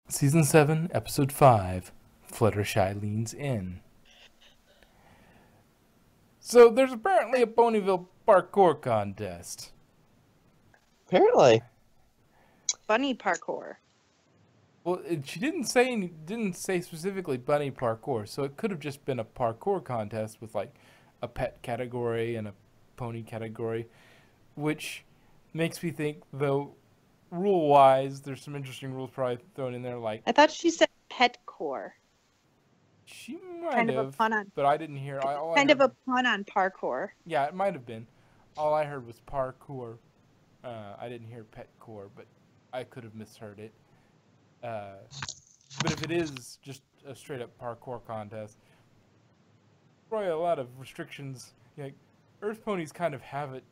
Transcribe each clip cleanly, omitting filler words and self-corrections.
Season 7, Episode 5, Fluttershy Leans In. So there's apparently a Ponyville parkour contest. Apparently. Bunny parkour. Well, she didn't say specifically bunny parkour, so it could have just been a parkour contest with like a pet category and a pony category, which makes me think, though, rule-wise, there's some interesting rules probably thrown in there, like I thought she said pet core. she might Kind of a have, pun on but I didn't hear. kind of a pun on parkour. Yeah, it might have been. All I heard was parkour. I didn't hear pet core, but I could have misheard it. But if it is just a straight up parkour contest, probably a lot of restrictions. Like Earth ponies kind of have it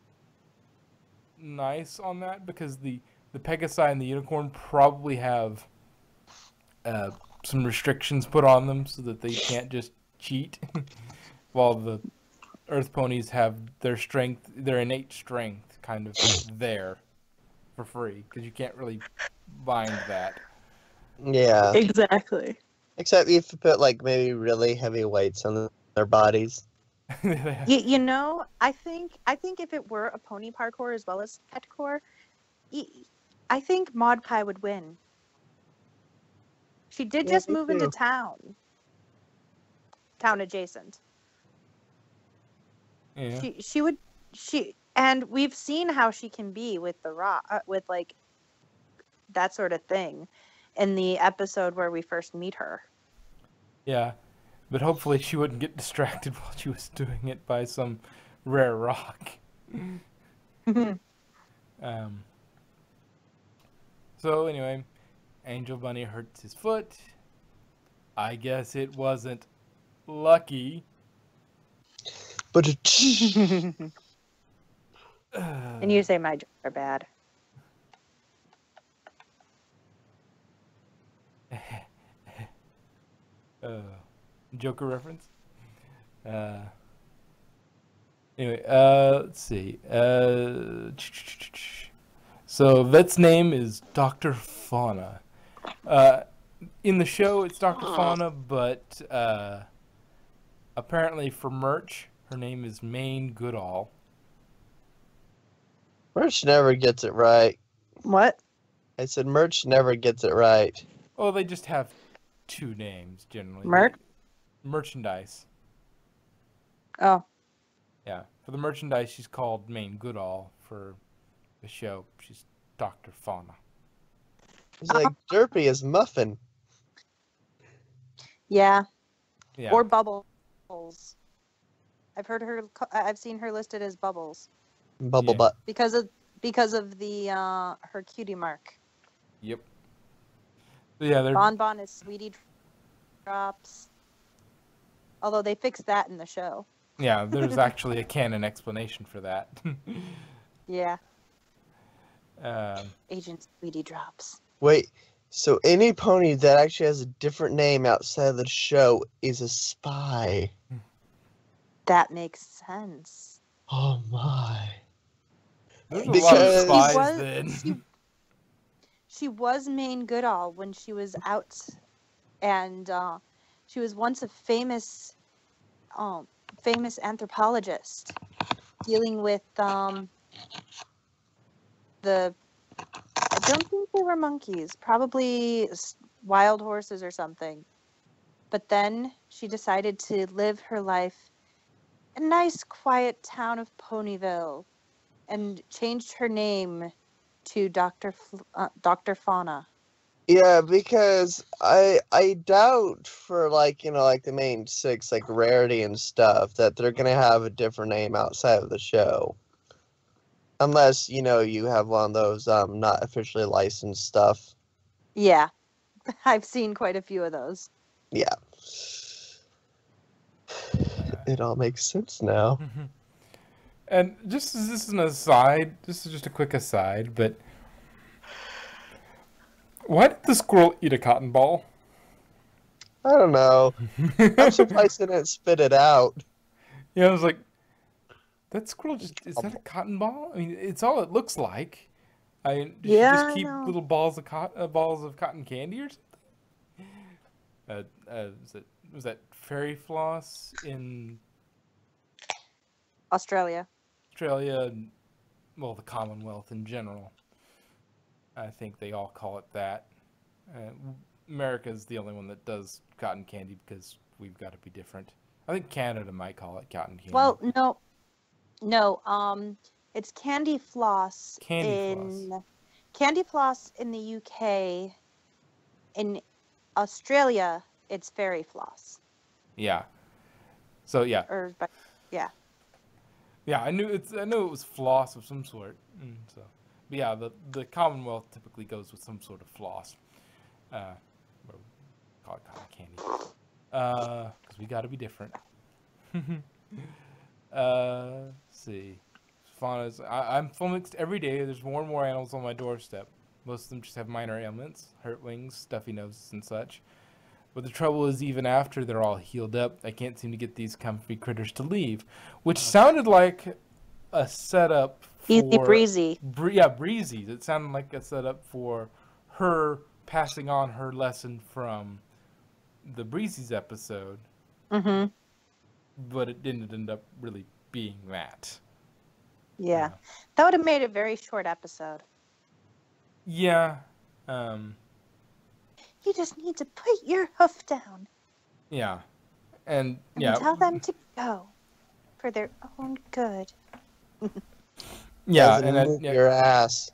nice on that because the Pegasi and the Unicorn probably have some restrictions put on them so that they can't just cheat, while the Earth ponies have their strength, their innate strength, kind of there for free because you can't really bind that. Yeah. Exactly. Except if you put like maybe really heavy weights on their bodies. You know, I think if it were a pony parkour as well as pet core, I think Maud Pie would win. She did just me move too. into town adjacent. Yeah. And we've seen how she can be with the rock, with like that sort of thing, in the episode where we first meet her. Yeah, but hopefully she wouldn't get distracted while she was doing it by some rare rock. So anyway, Angel Bunny hurts his foot. I guess it wasn't lucky. But And you say my jokes are bad. Joker reference. Anyway, let's see. So Vet's name is Dr. Fauna. In the show, it's Dr. Fauna, but apparently for merch, her name is Maine Goodall. Merch never gets it right. What? I said Merch never gets it right. Oh, they just have two names generally. Merchandise. Oh. Yeah, for the merchandise, she's called Maine Goodall. For the show, she's Dr. Fauna. It's like Derpy is Muffin. Yeah. Yeah. Or Bubbles. I've seen her listed as Bubbles Bubble Yeah. Butt. because of the her cutie mark. Yep. So yeah, they're Bonbon is Sweetie Drops. Although they fixed that in the show. yeah. There's actually a canon explanation for that. Yeah. um, Agent Sweetie Drops. Wait, so any pony that actually has a different name outside of the show is a spy. That makes sense. Oh my. there's a lot Because- of spies She was- then. She was Maine Goodall when she was out, and she was once a famous anthropologist dealing with I don't think they were monkeys, probably wild horses or something. But then she decided to live her life in a nice, quiet town of Ponyville, and changed her name to Dr. Fauna. Yeah, because I doubt for like the main six like Rarity and stuff that they're gonna have a different name outside of the show. Unless, you have one of those not officially licensed stuff. Yeah, I've seen quite a few of those. Yeah. It all makes sense now. And just as this is an aside, this is just a quick aside, but why did the squirrel eat a cotton ball? I don't know. I'm surprised they didn't spit it out. Yeah, I was like, that squirrel is that a cotton ball? I mean, it's all it looks like. Did she Yeah, just I keep know. little balls of cotton candy or something? Was that fairy floss in Australia. Australia? And, well, the Commonwealth in general. I think they all call it that. Uh, America's the only one that does cotton candy because we've got to be different. I think Canada might call it cotton candy. Well, no. It's candy floss candy floss in the UK. In Australia, it's fairy floss. Yeah. So yeah. Yeah. Yeah, I knew it was floss of some sort. So, but yeah, the Commonwealth typically goes with some sort of floss. Or call it cotton candy. Because we got to be different. Let's see. Faunas. I'm flummoxed every day. There's more and more animals on my doorstep. Most of them just have minor ailments, hurt wings, stuffy noses, and such. But the trouble is, even after they're all healed up, I can't seem to get these comfy critters to leave. Which sounded like a setup for... Easy breezy. Breezy. It sounded like a setup for her passing on her lesson from the Breezy's episode. Mm-hmm. But it didn't end up really being that. Yeah. That would have made a very short episode. Yeah. You just need to put your hoof down. Yeah. And tell them to go for their own good. Yeah, and your ass.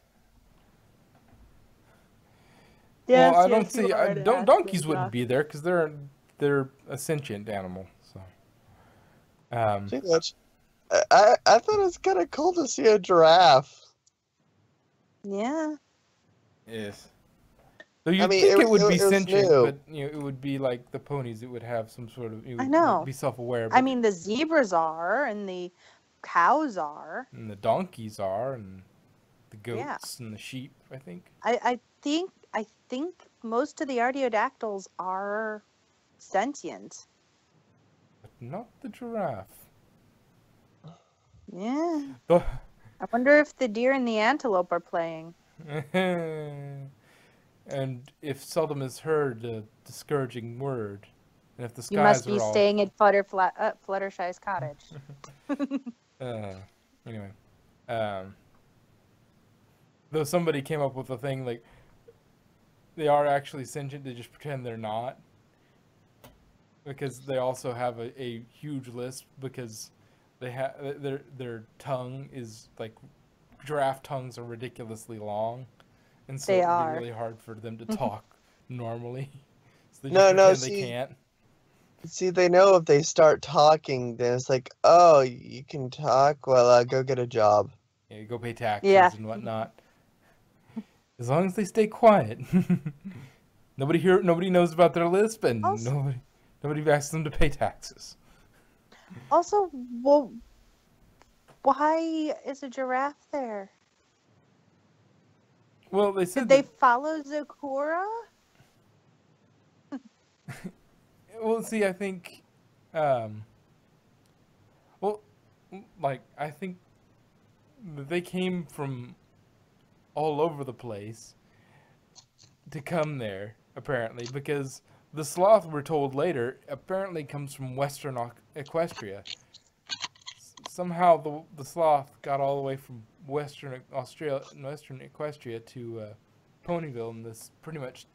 Yes, well, I don't see. Donkeys wouldn't be there because they're a sentient animal. So. I thought it was kind of cool to see a giraffe. Yeah. Yes. So you'd think it would be sentient, but it would be like the ponies. It would have some sort of. I know. Be self-aware. I mean, the zebras are, and the cows are, and the donkeys are, and the goats and the sheep. I think. I think most of the artiodactyls are sentient. But not the giraffe. Yeah. I wonder if the deer and the antelope are playing. And if seldom is heard a discouraging word, and if the skies you must be all... staying at Fluttershy's cottage. Anyway, though somebody came up with a thing like they are actually sentient, they just pretend they're not, because they also have a huge lisp because they have their tongue is like giraffe tongues are ridiculously long. And so it'd be really hard for them to talk normally. So they just pretend they can't. See, they know if they start talking, then it's like, oh, you can talk? Well, go get a job. Yeah, go pay taxes and whatnot. As long as they stay quiet. Nobody knows about their lisp, and nobody asks them to pay taxes. Also, well, why is a giraffe there? Well, they said Did they follow Zecora? Well, see, I think, I think they came from all over the place to come there, apparently, because the sloth, we're told later, apparently comes from Western Equestria. Somehow the sloth got all the way from Western Equestria to Ponyville in this pretty much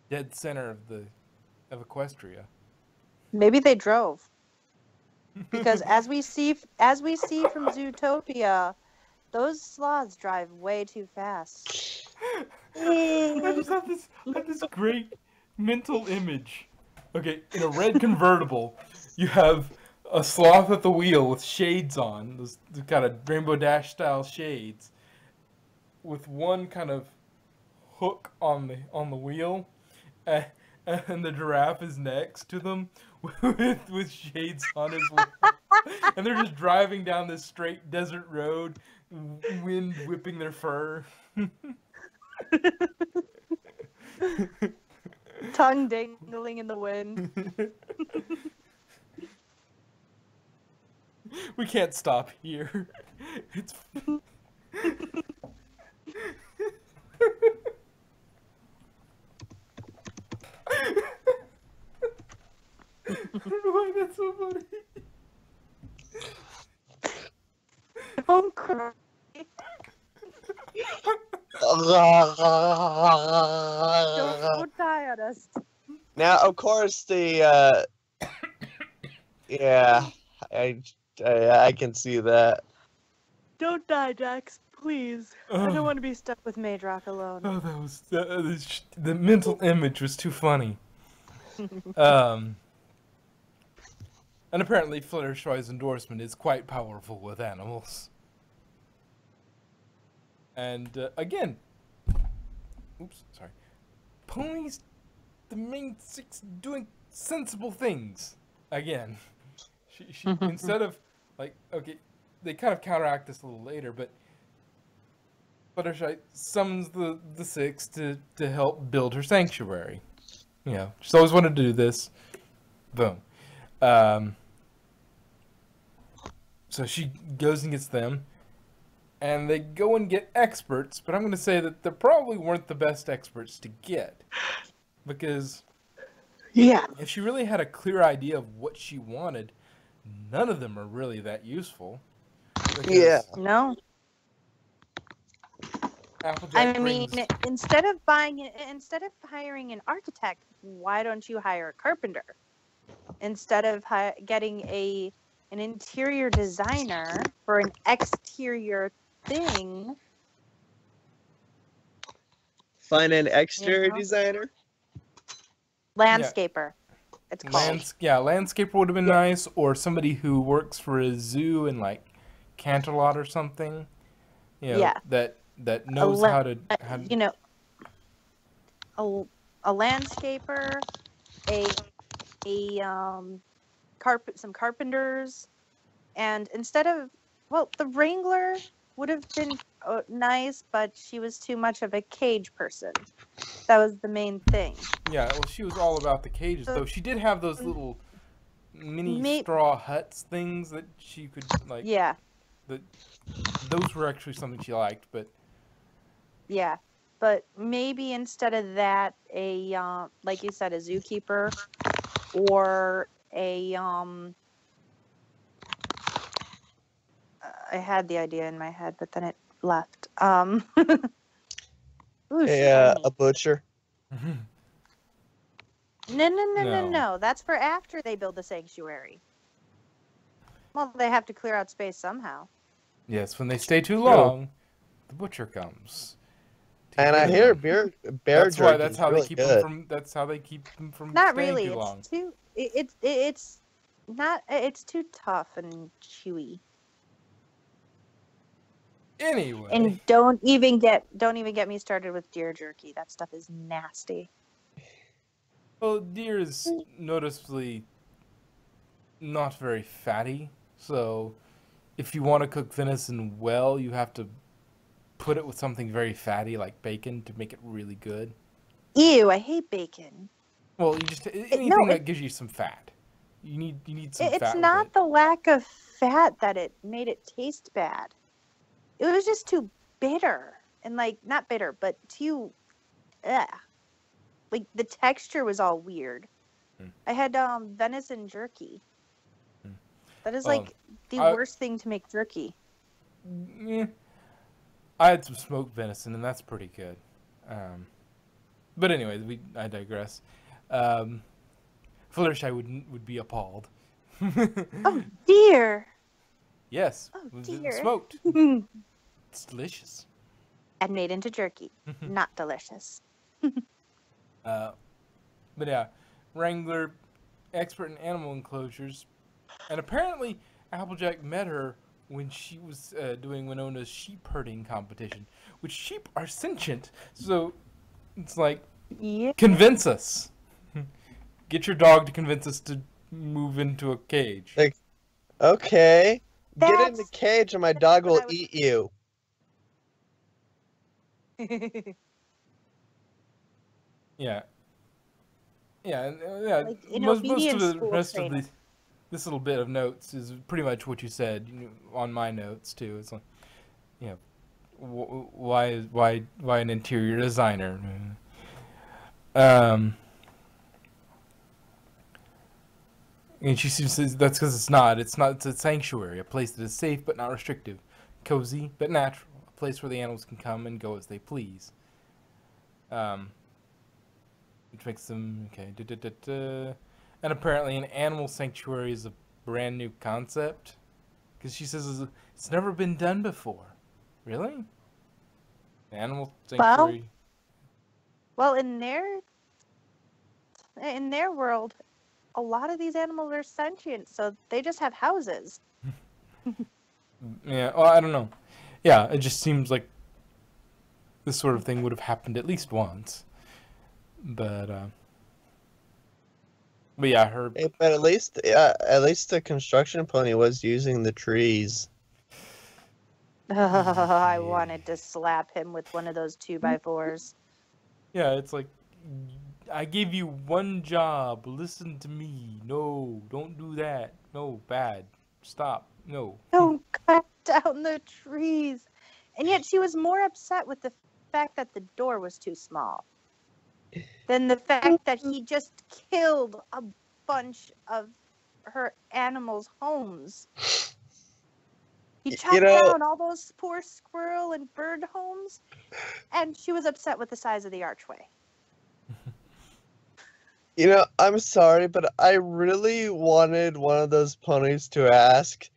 dead center of Equestria. Maybe they drove. Because as we see from Zootopia, those sloths drive way too fast. I just have this great mental image. Okay, in a red convertible, you have a sloth at the wheel with shades on, those kind of Rainbow Dash style shades, with one kind of hook on the wheel, and the giraffe is next to them with shades on as well. And they're just driving down this straight desert road, wind whipping their fur. Tongue dangling in the wind. We can't stop here. It's... don't know why that's so funny. Don't cry. Don't die on us. Now, of course, the yeah, I can see that. Don't die, Dax, please. I Oh. don't want to be stuck with Maidrock alone. Oh, that was the mental image was too funny. And apparently Fluttershy's endorsement is quite powerful with animals. And again, oops, sorry. Ponies, the main six, doing sensible things. Again, she instead of like, okay, they kind of counteract this a little later, but Fluttershy summons the six to help build her sanctuary. You know, she's always wanted to do this. Boom. So she goes and gets them, and they go and get experts, but I'm going to say that they probably weren't the best experts to get. Because Yeah. if she really had a clear idea of what she wanted, none of them are really that useful. Because Yeah. No. Applejack I mean, brings... instead of hiring an architect, why don't you hire a carpenter? Instead of getting an interior designer for an exterior thing, Find an exterior You know? designer. landscaper. It's called. landscaper would have been Yeah. nice, or somebody who works for a zoo in like Canterlot or something. You know, Yeah. that knows how to You know, a landscaper, some carpenters, and instead of, well, the wrangler would have been nice, but she was too much of a cage person. That was the main thing. Yeah, well, she was all about the cages, though. She did have those little mini straw huts things that she could, like... Yeah. Those were actually something she liked, but... Yeah. But maybe instead of that, like you said, a zookeeper, or I had the idea in my head, but then it left. Ooh, A butcher. No. That's for after they build the sanctuary. Well, they have to clear out space somehow. Yes, when they stay too long, the butcher comes. And I hear bear jerky. That's how really they keep good. them from. That's how they keep them from Not staying really. too long. It's not. It's too tough and chewy. Anyway. And don't even get me started with deer jerky. That stuff is nasty. Well, deer is noticeably not very fatty, so if you want to cook venison well, you have to put it with something very fatty like bacon to make it really good. Ew, I hate bacon. Well, you just anything that gives you some fat. You need some fat. It's not the lack of fat that it made it taste bad. It was just too bitter, and like, not bitter, but too, like the texture was all weird. I had venison jerky. That is like the worst thing to make jerky. Yeah. I had some smoked venison, and that's pretty good. But anyway, I digress. Fluttershy would be appalled. Oh dear. Yes. Oh dear. Smoked. It's delicious. And made into jerky. Not delicious. But yeah, Wrangler, expert in animal enclosures, and apparently Applejack met her when she was doing Winona's sheep herding competition, which sheep are sentient, so it's like, convince us. Get your dog to convince us to move into a cage. Like, okay, get in the cage and my dog will eat you. Yeah. Yeah. Like, most of the rest of this little bit of notes is pretty much what you said on my notes too. It's like, you know, why an interior designer? And she says that's because it's not. It's not. It's a sanctuary, a place that is safe but not restrictive, cozy but natural, a place where the animals can come and go as they please. Which makes them okay. And apparently, an animal sanctuary is a brand new concept, because she says it's never been done before. Really? An animal sanctuary? Well, in their world, a lot of these animals are sentient, so they just have houses. Yeah. Well, I don't know. Yeah, it just seems like this sort of thing would have happened at least once. But yeah, her. But at least the construction pony was using the trees. I wanted to slap him with one of those 2x4s. Yeah, it's like, I gave you one job. Listen to me. No, don't do that. No, bad. Stop. No. Don't cut down the trees. And yet she was more upset with the fact that the door was too small than the fact that he just killed a bunch of her animals' homes. He chopped down all those poor squirrel and bird homes, and she was upset with the size of the archway. I'm sorry, but I really wanted one of those ponies to ask,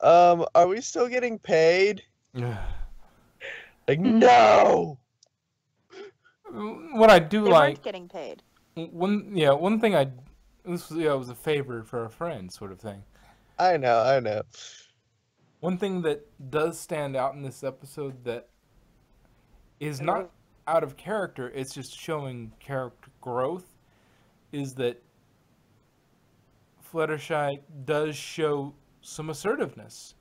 are we still getting paid? Like, no! What I do they like... weren't getting paid. One thing this was a favor for a friend sort of thing. I know. One thing that does stand out in this episode that is not out of character, it's just showing character growth, is that Fluttershy does show some assertiveness.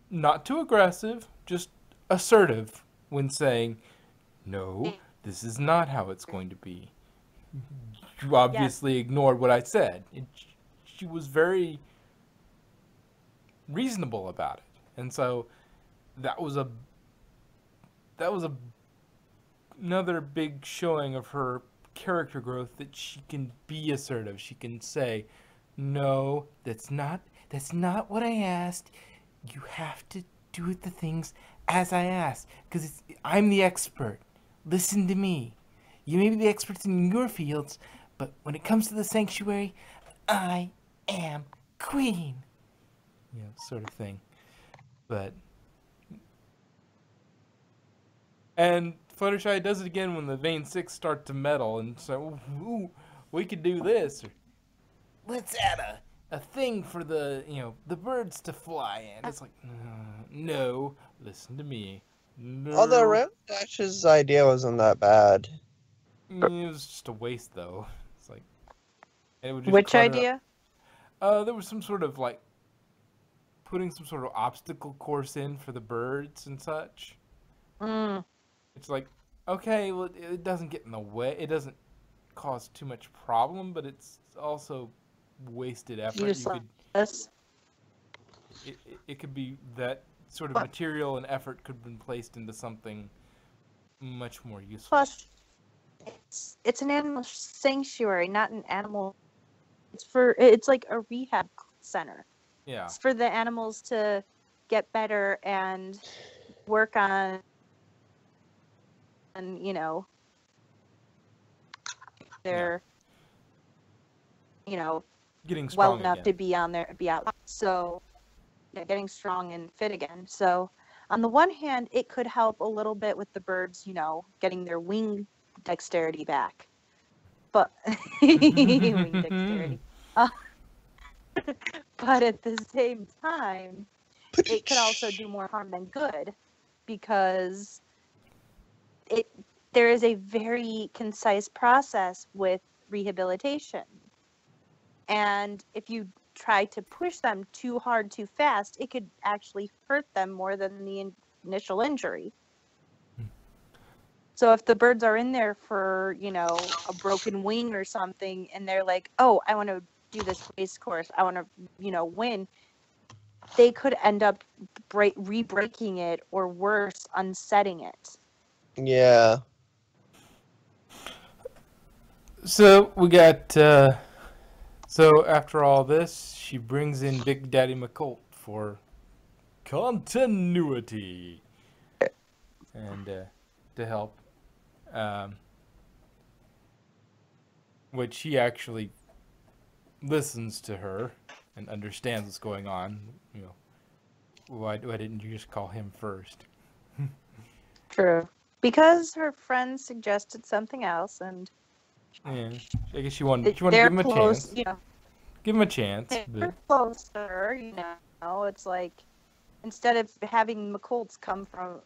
Not too aggressive, just assertive when saying, no, this is not how it's going to be. You obviously ignored what I said. She was very reasonable about it. And so that was another big showing of her character growth, that she can be assertive. She can say, no, that's not what I asked. You have to do the things as I asked, because I'm the expert. Listen to me. You may be the experts in your fields, but when it comes to the sanctuary, I am queen. Sort of thing. And Fluttershy does it again when the Vein 6 start to meddle, and so, ooh, we could do this. Or, let's add a thing for the birds to fly in. It's like, no, listen to me. No. Although Ramdash's idea wasn't that bad. It was just a waste, though. It's like, it would just Which idea? There was some sort of putting some sort of obstacle course in for the birds and such. It's like, okay, well, it doesn't get in the way. It doesn't cause too much problem, but it's also wasted effort. It could be that sort of material and effort could have been placed into something much more useful. Plus, it's an animal sanctuary, not an animal. It's like a rehab center. Yeah. It's for the animals to get better and work on, and they're getting strong well enough again. to be out. So getting strong and fit again. So on the one hand, it could help a little bit with the birds, getting their wing dexterity back. But wing dexterity. But at the same time, it could also do more harm than good, because there is a very concise process with rehabilitation. And if you try to push them too hard, too fast, it could actually hurt them more than the initial injury. So if the birds are in there for, a broken wing or something, and they're like, oh, I want to do this race course, I want to, win, they could end up re-breaking it, or worse, unsetting it. Yeah. So we got So after all this, she brings in Big Daddy McColt for continuity and to help, um, which he actually listens to her and understands what's going on. You know, why didn't you just call him first? True. Because her friends suggested something else, and Yeah, I guess she wanted to they're give him a close, chance. you know. Give him a chance, They're but closer, you know. It's like instead of having McColts come from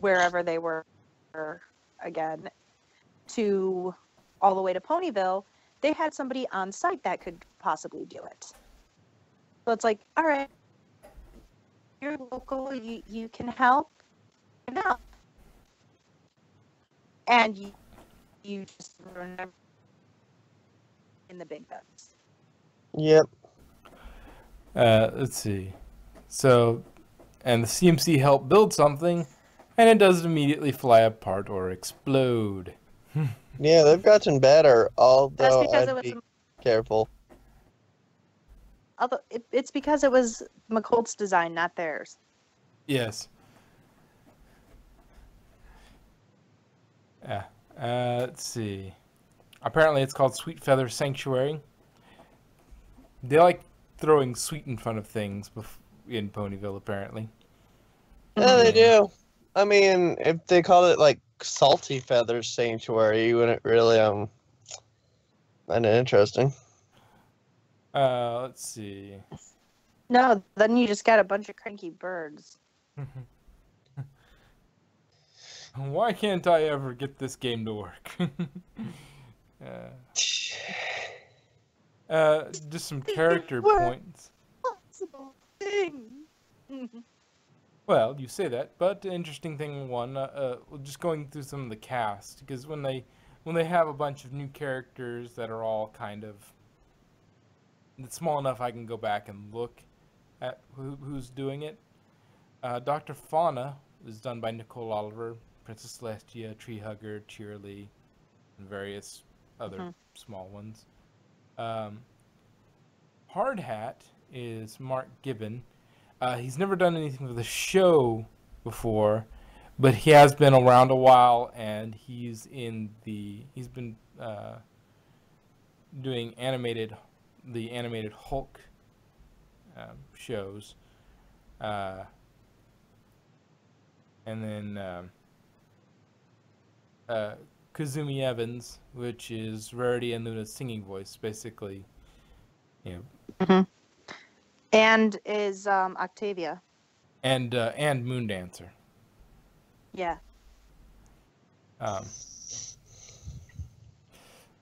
wherever they were again to all the way to Ponyville, they had somebody on site that could possibly do it. So it's like, all right, you're local, you can help enough. And you just remember in the big guns. Yep. let's see. So, and the CMC helped build something, and it doesn't immediately fly apart or explode. Yeah, they've gotten better, That's although because I'd be careful. it's because it was McColt's design, not theirs. Yes. Yeah. Let's see. Apparently, it's called Sweet Feather Sanctuary. They like throwing sweet in front of things in Ponyville, apparently. Yeah, they Yeah. do. I mean, if they called it like Salty Feathers Sanctuary, you wouldn't really find it interesting. Let's see. No, then you just got a bunch of cranky birds. Why can't I ever get this game to work? Just some character points. Possible thing. Well, you say that, but interesting thing one, just going through some of the cast, because when they have a bunch of new characters that are all kind of it's small enough I can go back and look at who's doing it. Dr. Fauna is done by Nicole Oliver, Princess Celestia, Tree Hugger, Cheerly, and various other small ones. Hard Hat is Mark Gibbon. He's never done anything for the show before, but he has been around a while, and he's been doing the animated Hulk shows, and then Kazumi Evans, which is Rarity and Luna's singing voice, basically. You know, And is Octavia. and Moondancer. Yeah.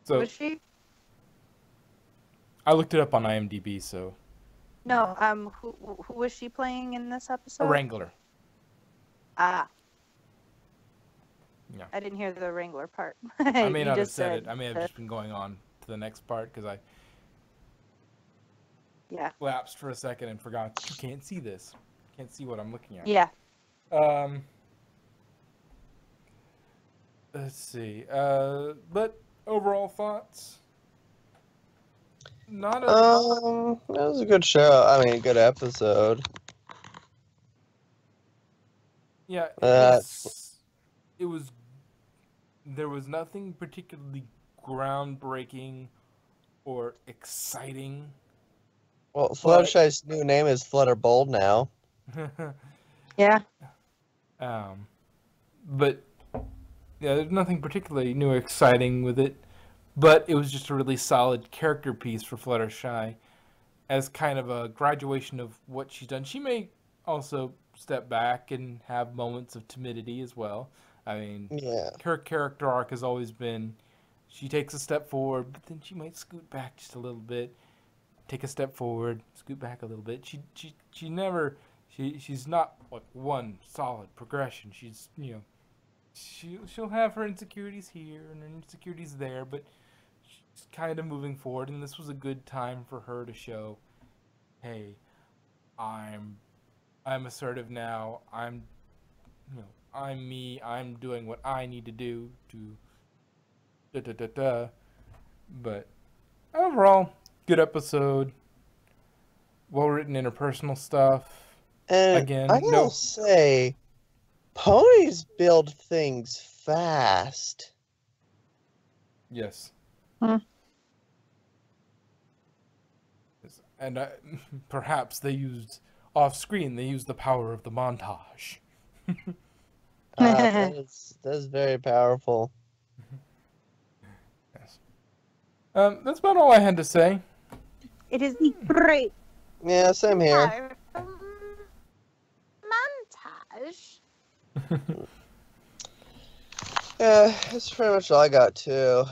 So Was she? I looked it up on IMDb. So No. Who was she playing in this episode? a Wrangler. Ah. Yeah. I didn't hear the Wrangler part. I may You not have just said it. I may have just been going on to the next part because I Yeah. lapsed for a second and forgot you can't see this. Can't see what I'm looking at. Yeah. Let's see. But overall thoughts? Not a That was a good show. I mean, a good episode. yeah. It was. There was nothing particularly groundbreaking or exciting. Well, Fluttershy's new name is Flutterbold now. Yeah. But yeah, there's nothing particularly new or exciting with it. But it was just a really solid character piece for Fluttershy as kind of a graduation of what she's done. She may also step back and have moments of timidity as well. I mean, Yeah. her character arc has always been she takes a step forward, but then she might scoot back just a little bit, take a step forward, scoot back a little bit. She's not like one solid progression. She's, you know, she'll have her insecurities here and her insecurities there, but she's kind of moving forward, and this was a good time for her to show, hey, I'm assertive now. I'm me. I'm doing what I need to do to But overall, good episode. Well written interpersonal stuff. And Again, I gotta no. say, ponies build things fast. Yes. Hmm. And perhaps they used off screen. They used the power of the montage. That is very powerful. Yes. That's about all I had to say. It is the great Yeah, same here. montage. Yeah, that's pretty much all I got too.